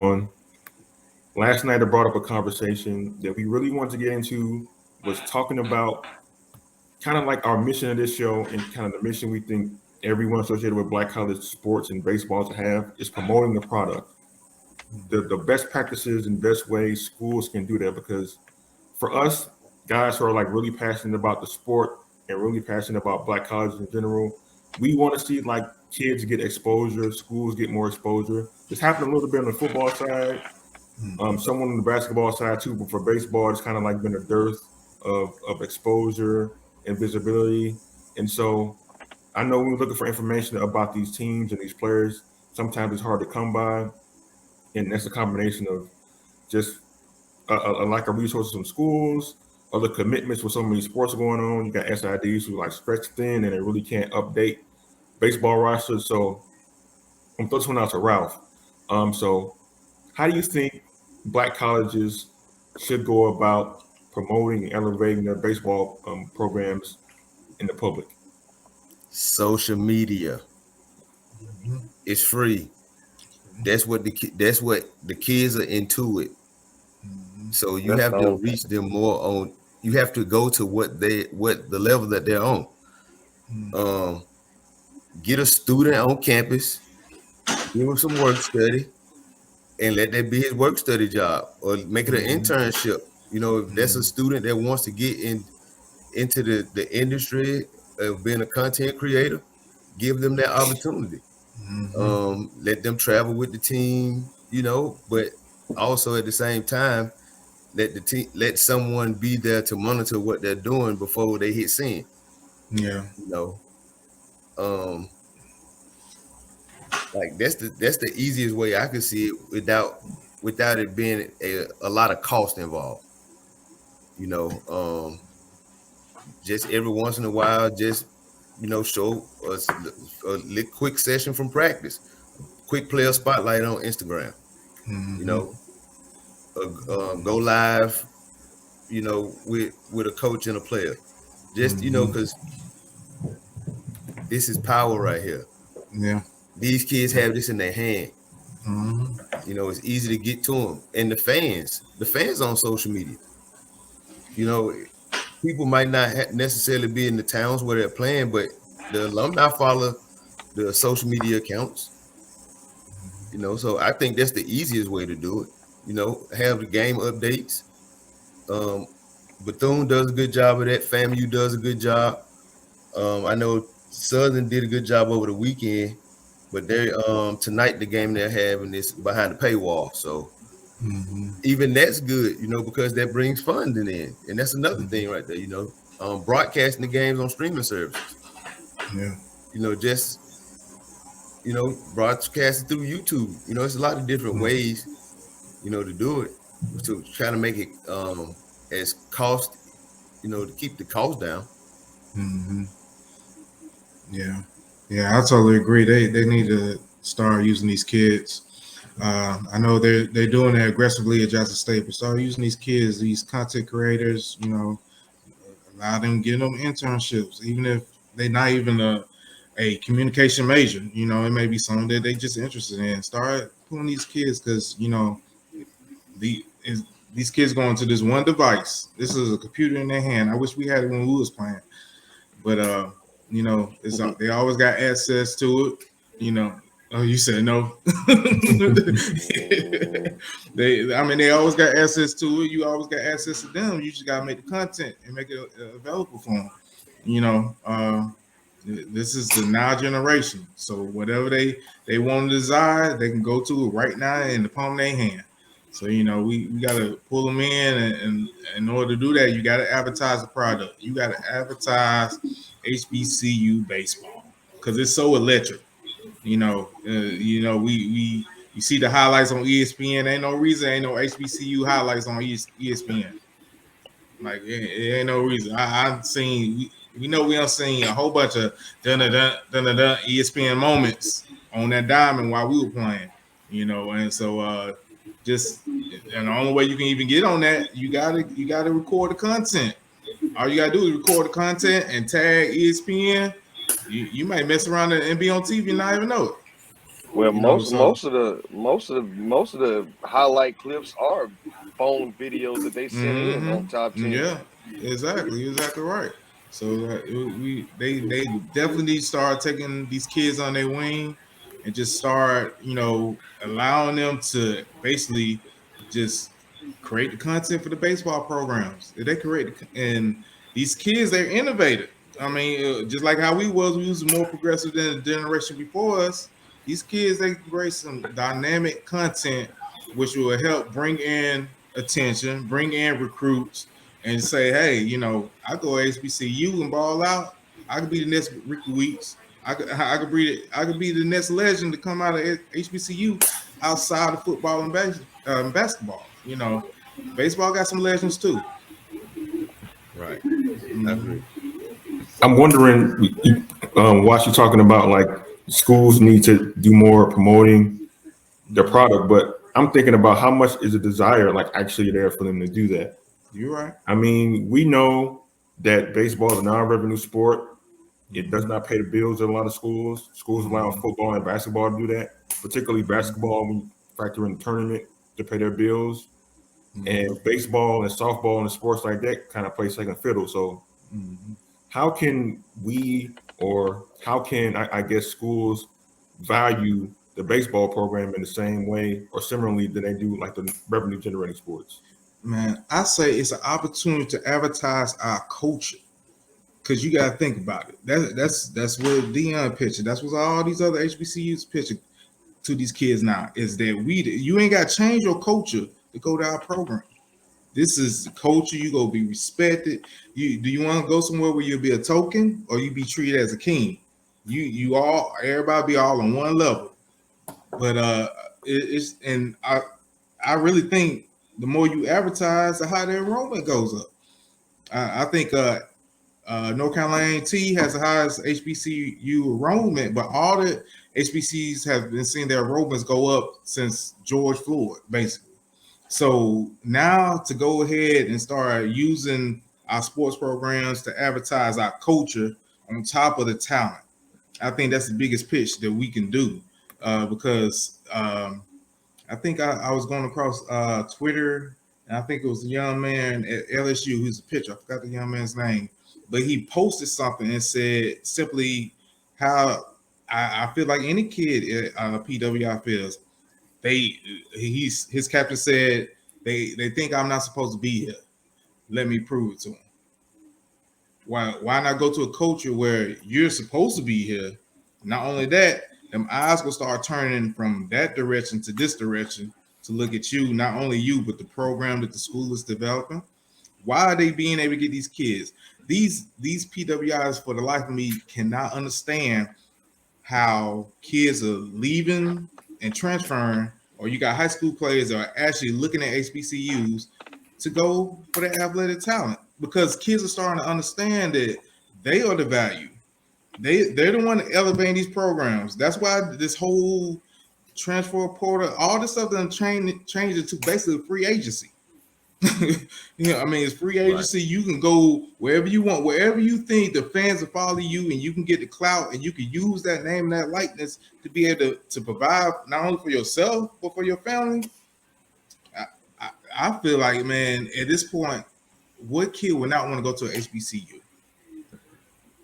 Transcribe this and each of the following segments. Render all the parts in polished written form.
on. Last night I brought up a conversation that we really wanted to get into was talking about kind of like our mission of this show and kind of the mission we think everyone associated with Black college sports and baseball to have is promoting the product. The best practices and best ways schools can do that because for us guys who are like really passionate about the sport and really passionate about Black colleges in general, we want to see like kids get exposure, schools get more exposure. This happened a little bit on the football side, someone on the basketball side too, but for baseball, it's kind of like been a dearth of exposure and visibility. And so I know when we're looking for information about these teams and these players, sometimes it's hard to come by. And that's a combination of just a lack of resources from schools, other commitments with so many sports going on. You got SIDs who like stretched thin and they really can't update baseball rosters. So I'm throwing this one out to Ralph. So how do you think Black colleges should go about promoting and elevating their baseball programs in the public? Social media is free. That's what the kids are into it. So you That's have to all. reach them more on. You have to go to what the level that they're on. Um, get a student on campus, give him some work study, and let that be his work study job, or make it an internship. If that's a student that wants to get into the industry of being a content creator, give them that opportunity. Let them travel with the team, but also at the same time, let someone be there to monitor what they're doing before they hit scene. Yeah. You know, um, like that's the easiest way I could see it without it being a lot of cost involved. You know, just every once in a while, just show us a quick session from practice, quick player spotlight on Instagram. You know, go live. With a coach and a player, just because this is power right here. Yeah. These kids have this in their hand. It's easy to get to them, and the fans on social media. People might not necessarily be in the towns where they're playing, but the alumni follow the social media accounts. So I think that's the easiest way to do it. Have the game updates. Bethune does a good job of that. FAMU does a good job. I know Southern did a good job over the weekend, but they tonight the game they're having is behind the paywall. So even that's good, because that brings funding in, and that's another thing right there. Broadcasting the games on streaming services. Yeah. Just broadcasting through YouTube. It's a lot of different ways, to do it, to try to make it as cost, to keep the cost down. Yeah. Yeah, I totally agree. They need to start using these kids. I know they're doing it aggressively at Jackson State, but start using these kids, these content creators. Allow them, give them internships, even if they're not even a communication major. It may be something that they just interested in. Start pulling these kids because these kids going to this one device. This is a computer in their hand. I wish we had it when we was playing, but it's they always got access to it. Oh, you said no. They always got access to it. You always got access to them. You just gotta make the content and make it available for them. This is the now generation. So whatever they want to desire, they can go to it right now in the palm of their hand. So we gotta pull them in, and in order to do that, you gotta advertise the product. You gotta advertise HBCU baseball because it's so electric. We you see the highlights on ESPN. Ain't no reason, ain't no HBCU highlights on ESPN. Like it ain't no reason. I've seen. We know we done seen a whole bunch of dun ESPN moments on that diamond while we were playing. And so just and the only way you can even get on that, you gotta record the content. All you gotta do is record the content and tag ESPN. You might mess around and be on TV and not even know it. Well, You know, so most of the highlight clips are phone videos that they sent in on top 10. yeah, exactly right. So they definitely need to start taking these kids on their wing and just start, you know, allowing them to basically just create the content for the baseball programs. If they create and these kids, they're innovative. I mean, just like how we was more progressive than the generation before us. These kids, they can create some dynamic content, which will help bring in attention, bring in recruits, and say, hey, you know, I go HBCU and ball out. I could be the next Ricky Weeks. I could be the next legend to come out of HBCU outside of football and basketball. You know, baseball got some legends too. Right. I Mhm. agree. I'm wondering, while you're talking about like schools need to do more promoting their product, but I'm thinking about how much is a desire like actually there for them to do that. You're right. I mean, we know that baseball is a non-revenue sport. It does not pay the bills in a lot of schools. Schools allow football and basketball to do that, particularly basketball when you factor in the tournament to pay their bills. And baseball and softball and sports like that kind of play second fiddle. So how can we, or how can I guess schools value the baseball program in the same way or similarly that they do like the revenue generating sports? Man, I say it's an opportunity to advertise our culture. Cause you gotta think about it. That's what Dion pitching. That's what all these other HBCUs pitching to these kids now. Is that you ain't got to change your culture to go to our program. This is the culture. You go be respected. Do you want to go somewhere where you'll be a token or you be treated as a king? You all everybody be all on one level. But it's and I really think the more you advertise, the higher the enrollment goes up. I think North Carolina A&T has the highest HBCU enrollment, but all the HBCUs have been seeing their enrollments go up since George Floyd, basically. So now to go ahead and start using our sports programs to advertise our culture on top of the talent, I think that's the biggest pitch that we can do because I think I was going across Twitter, and I think it was a young man at LSU who's a pitcher. I forgot the young man's name, but he posted something and said simply how I feel like any kid at PWI feels. His captain said they think I'm not supposed to be here. Let me prove it to them. Why not go to a culture where you're supposed to be here? Not only that, them eyes will start turning from that direction to this direction to look at you, not only you, but the program that the school is developing. Why are they being able to get these kids? These PWIs, for the life of me, cannot understand how kids are leaving and transferring, or you got high school players that are actually looking at HBCUs to go for their athletic talent because kids are starting to understand that they are the value. They're the one elevating these programs. That's why this whole transfer portal, all this stuff that changed it to basically free agency. You know, I mean, it's free agency. Right. You can go wherever you want, wherever you think the fans will follow you, and you can get the clout, and you can use that name and that likeness to be able to provide not only for yourself but for your family. I feel like, man, at this point, what kid would not want to go to an HBCU?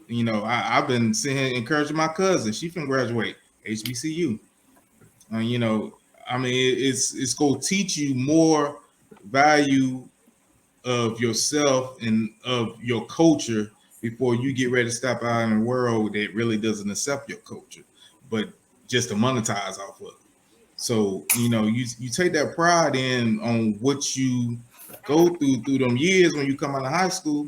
You know, I've been sitting here encouraging my cousin. She can graduate HBCU. You know, I mean, it's going to teach you more value of yourself and of your culture before you get ready to step out in a world that really doesn't accept your culture, but just to monetize off of it. So, you know, you take that pride in on what you go through them years when you come out of high school.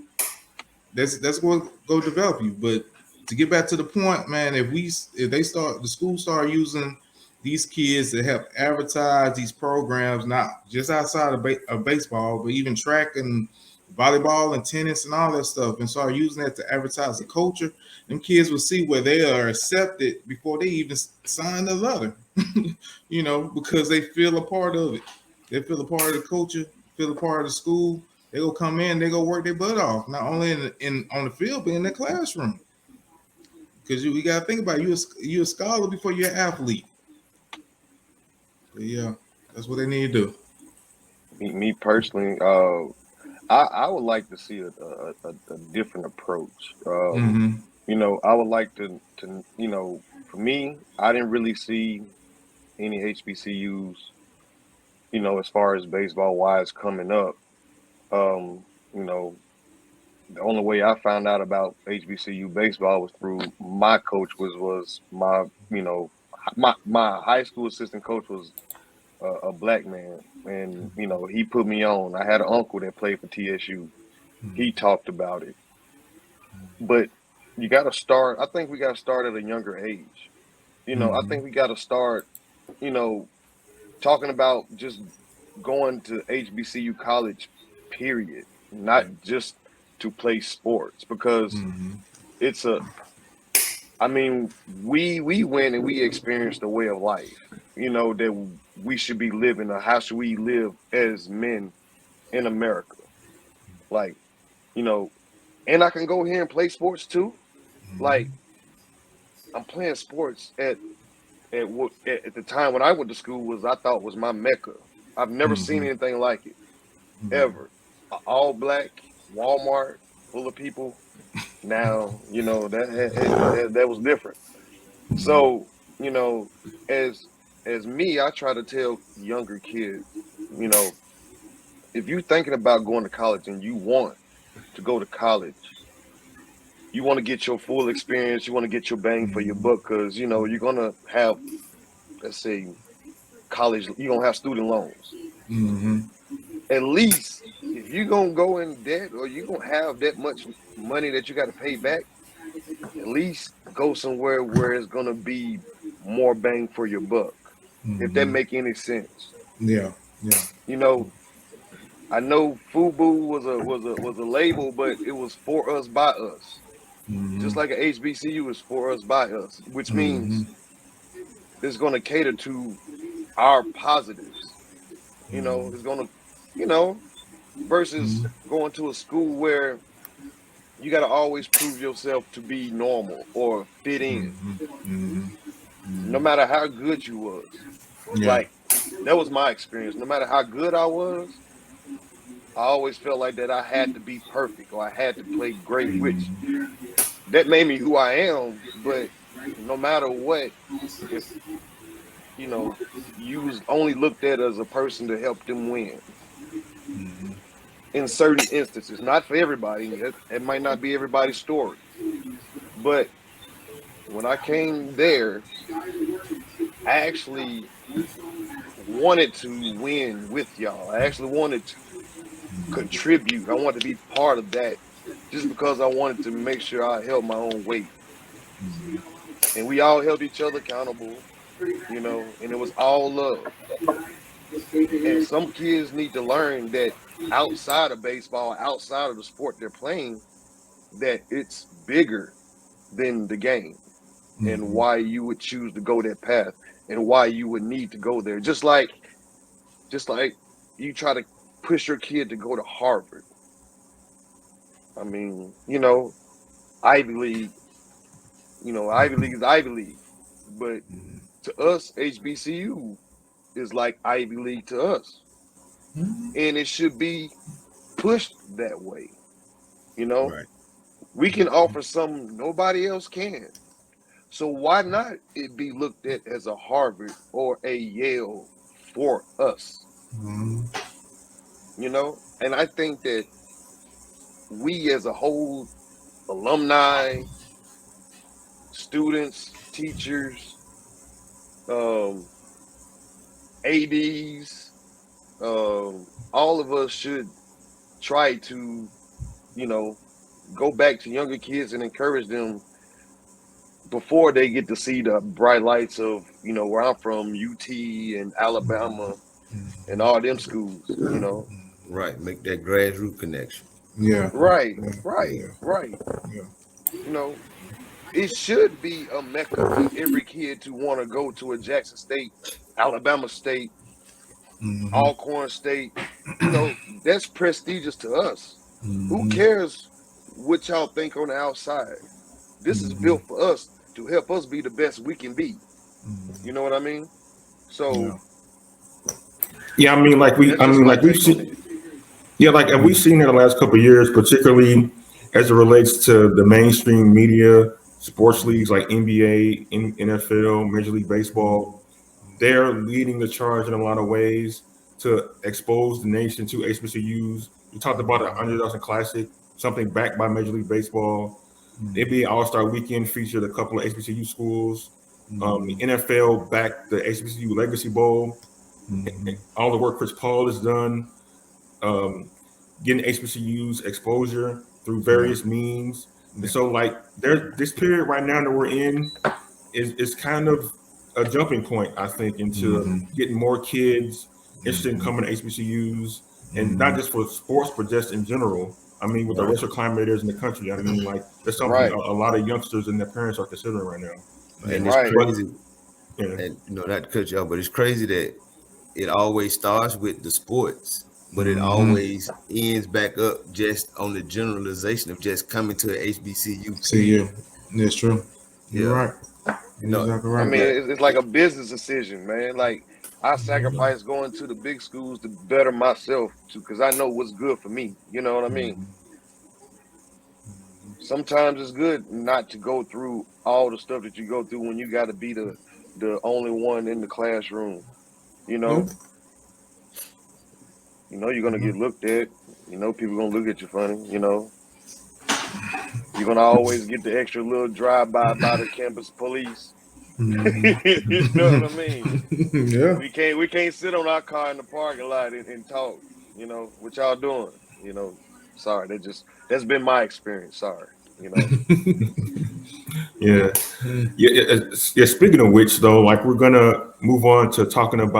That's what go develop you. But to get back to the point, man, if the school start using these kids to help advertise these programs, not just outside of baseball, but even track and volleyball and tennis and all that stuff, and start using that to advertise the culture, them kids will see where they are accepted before they even sign the letter. You know, because they feel a part of it. They feel a part of the culture, feel a part of the school. They go come in, they go work their butt off, not only in on the field, but in the classroom. Because we got to think about it. You're a scholar before you're an athlete. Yeah, that's what they need to do. Me personally, I would like to see a different approach. Mm-hmm. You know, I would like to you know, for me, I didn't really see any HBCUs, you know, as far as baseball wise coming up. You know, the only way I found out about HBCU baseball was through my coach was my, you know, my high school assistant coach was a black man, and you know he put me on. I had an uncle that played for TSU. He talked about it, but you got to start. I think we got to start at a younger age. You know, I Mm-hmm. think we got to start, you know, talking about just going to HBCU college, period, not just to play sports because Mm-hmm. it's a. I mean, we went and we experienced a way of life, you know, that we should be living. Or how should we live as men in America? Like, you know, and I can go here and play sports too. Like, I'm playing sports at the time when I went to school was I thought was my mecca. I've never seen Mm-hmm. anything like it Yeah. ever. All black Walmart full of people. Now you know that was different. So you know, as as me, I try to tell younger kids, you know, if you're thinking about going to college and you want to go to college, you want to get your full experience, you want to get your bang for your buck, because you know you're gonna have, let's say, college, you're gonna have student loans. Mm-hmm. At least if you're gonna go in debt or you're gonna have that much money that you got to pay back, at least go somewhere where it's gonna be more bang for your buck. If that Mm-hmm. make any sense. Yeah. Yeah. You know, I know FUBU was a label, but it was for us by us. Mm-hmm. Just like an HBCU is for us by us, which Mm-hmm. means it's gonna cater to our positives. You know, it's gonna, you know, versus going to a school where you got to always prove yourself to be normal or fit in, Mm-hmm. no matter how good you was. Yeah. Like that was my experience. No matter how good I was, I always felt like that I had to be perfect or I had to play great, which that made me who I am. But no matter what, if you know, you was only looked at as a person to help them win in certain instances, not for everybody. It might not be everybody's story, but when I came there, I actually wanted to win with y'all. I actually wanted to contribute. I wanted to be part of that just because I wanted to make sure I held my own weight. And we all held each other accountable, you know, and it was all love. And some kids need to learn that outside of baseball, outside of the sport they're playing, that it's bigger than the game and why you would choose to go that path and why you would need to go there. Just like you try to push your kid to go to Harvard. I mean, you know, Ivy League, you know, Ivy League is Ivy League. But to us, HBCU is like Ivy League to us. And it should be pushed that way. You know, Right. we can offer something nobody else can. So why not it be looked at as a Harvard or a Yale for us? You know, and I think that we as a whole, alumni, students, teachers, um, ADs, all of us should try to, you know, go back to younger kids and encourage them before they get to see the bright lights of, you know, where I'm from, UT and Alabama and all them schools, you know. Right. Make that grassroots connection. Yeah. Right, Yeah. right, Yeah. right. Yeah. You know, it should be a mecca for every kid to want to go to a Jackson State, Alabama State, Mm-hmm. Alcorn State. You know, that's prestigious to us. Who Mm-hmm. cares what y'all think on the outside? This is Mm-hmm. built for us to help us be the best we can be. You know what I mean? So Yeah. Yeah, I mean, like That's just my we've take on seen, it. yeah, like and we've seen in the last couple of years, particularly as it relates to the mainstream media, sports leagues like NBA, NFL, Major League Baseball. They're leading the charge in a lot of ways to expose the nation to HBCUs. We talked about the Underdog Classic, something backed by Major League Baseball. The NBA All-Star Weekend featured a couple of HBCU schools. The NFL backed the HBCU Legacy Bowl. All the work Chris Paul has done, getting HBCUs exposure through various means. And so, like, this period right now that we're in is kind of a jumping point, I think, into getting more kids interested in coming to HBCUs, and not just for sports, but just in general. I mean, with the racial climate there is in the country, I mean, like, that's something Right. a lot of youngsters and their parents are considering right now. And Right. it's crazy. Yeah. And not to cut you off, but it's crazy that it always starts with the sports, but it always ends back up just on the generalization of just coming to an HBCU. See you. That's true. You're Yeah. right. You know, Exactly I right. mean, it's like a business decision, man. Like I sacrifice going to the big schools to better myself too, because I know what's good for me. You know what I mean? Sometimes it's good not to go through all the stuff that you go through when you got to be the only one in the classroom. You know, you're gonna get looked at. You know, people gonna look at you funny. You know, you're gonna always get the extra little drive-by by the campus police. You know what I mean? Yeah. We can't sit on our car in the parking lot and talk. You know what y'all doing? You know, sorry, that's been my experience. Sorry, you know. Yeah. Speaking of which, though, like, we're gonna move on to talking about